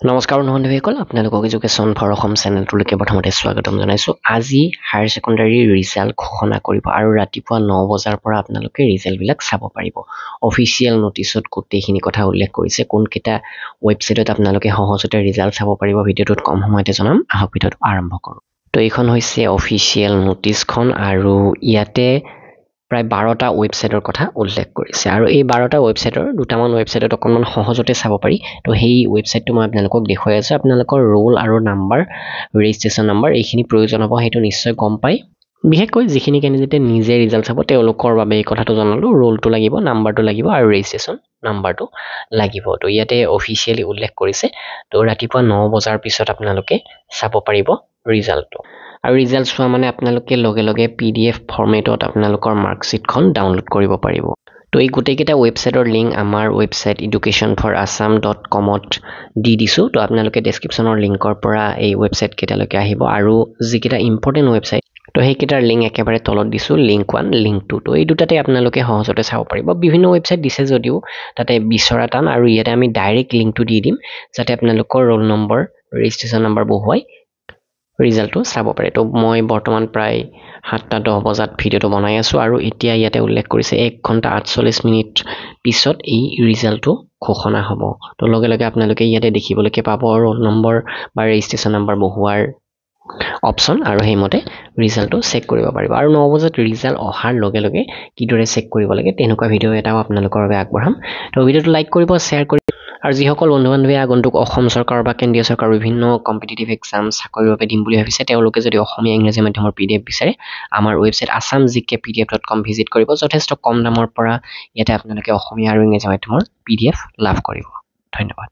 নমস্কাৰ বন্ধুসকল আপোনালোকক এডুকেশ্যন ফৰ অসম চেনেলটোলৈকে প্ৰথমতে স্বাগতম জনাইছোঁ। আজি হায়াৰ ছেকেণ্ডাৰী ৰিজাল্ট ঘোষণা কৰিব আৰু ৰাতিপুৱা 9 বজাৰ পৰা আপোনালোকে ৰিজাল্টবিলাক চাব পাৰিব। অফিচিয়েল নটিচত গোটেইখিনি কথা উল্লেখ কৰিছে, কোনকেইটা ৱেবছাইটত আপোনালোকে সহজতে ৰিজাল্ট চাব পাৰিব। ভিডিঅ'টোত কম সময়তে জনাম, আহক ভিডিঅ'টো আৰম্ভ কৰোঁ। তো এইখন হৈছে অফিচিয়েল নটিচখন আৰু ইয়াতে প্ৰায় 12টা ৱেবছাইটৰ কথা উল্লেখ কৰিছে আৰু এই 12টা ৱেবছাইটৰ দুটামান ৱেবছাইটত অকণমান সহজতে চাব পাৰি। তো সেই ৱেবছাইটটো মই আপোনালোকক দেখুৱাই আছোঁ। আপোনালোকৰ ৰোল আৰু নাম্বাৰ, ৰেজিষ্ট্ৰেশ্যন নাম্বাৰ এইখিনি প্ৰয়োজন হ'ব, সেইটো নিশ্চয় গম পায়। বিশেষকৈ যিখিনি কেণ্ডিডেটে নিজে ৰিজাল্ট চাব তেওঁলোকৰ বাবে এই কথাটো জনালোঁ। ৰোলটো লাগিব, নাম্বাৰটো লাগিব আৰু ৰেজিষ্ট্ৰেশ্যন নাম্বাৰটো লাগিব। তো ইয়াতে অফিচিয়েলি উল্লেখ কৰিছে। তো ৰাতিপুৱা 9 বজাৰ পিছত আপোনালোকে চাব পাৰিব ৰিজাল্টটো। আৰু ৰিজাল্ট চোৱা মানে আপোনালোকে লগে লগে PDF ফৰ্মেটত আপোনালোকৰ মাৰ্কশ্বিটখন ডাউনলোড কৰিব পাৰিব। তো এই গোটেইকেইটা ৱেবছাইটৰ লিংক আমাৰ ৱেবছাইট educationforassam.com-ত দি দিছোঁ। তো আপোনালোকে ডেছক্ৰিপশ্যনৰ লিংকৰ পৰা এই ৱেবছাইট কেইটালৈকে আহিব আৰু যিকেইটা ইম্পৰ্টেণ্ট ৱেবছাইট তো সেইকেইটাৰ লিংক একেবাৰে তলত দিছোঁ, লিংক 1, লিংক 2। তো এই দুটাতে আপোনালোকে সহজতে চাব পাৰিব। বিভিন্ন ৱেবছাইট দিছে যদিও তাতে বিচৰা টান আৰু ইয়াতে আমি ডাইৰেক্ট লিংকটো দি দিম যাতে আপোনালোকৰ ৰোল নম্বৰ, ৰেজিষ্ট্ৰেশ্যন নাম্বাৰ বহুৱাই ৰিজাল্টটো চাব পাৰে। তো মই বৰ্তমান প্ৰায় 7:10 বজাত ভিডিঅ'টো বনাই আছোঁ আৰু এতিয়া ইয়াতে উল্লেখ কৰিছে 1 ঘণ্টা 48 মিনিট পিছত এই ৰিজাল্টটো ঘোষণা হ'ব। তো লগে লগে আপোনালোকে ইয়াতে দেখিবলৈকে পাব ৰোল নম্বৰ বা ৰেজিষ্ট্ৰেশ্যন নাম্বাৰ বহুৱাৰ অপশ্যন আৰু সেইমতে ৰিজাল্টটো চেক কৰিব পাৰিব। আৰু 9 বজাত ৰিজাল্ট অহাৰ লগে লগে কিদৰে চেক কৰিব লাগে তেনেকুৱা ভিডিঅ' এটাও আপোনালোকৰ বাবে আগবঢ়াম। তো ভিডিঅ'টো লাইক কৰিব, শ্বেয়াৰ কৰিব আৰু যিসকল বন্ধু বান্ধৱীয়ে আগন্তুক অসম চৰকাৰ বা কেন্দ্ৰীয় চৰকাৰ বিভিন্ন কম্পিটিটিভ এক্সাম চাকৰিৰ বাবে দিম বুলি ভাবিছে তেওঁলোকে যদি অসমীয়া ইংৰাজী মাধ্যমৰ PDF বিচাৰে আমাৰ ৱেবছাইট assamgkpdf.com ভিজিট কৰিব। যথেষ্ট কম দামৰ পৰা ইয়াতে আপোনালোকে অসমীয়া আৰু ইংৰাজী মাধ্যমৰ PDF লাভ কৰিব। ধন্যবাদ।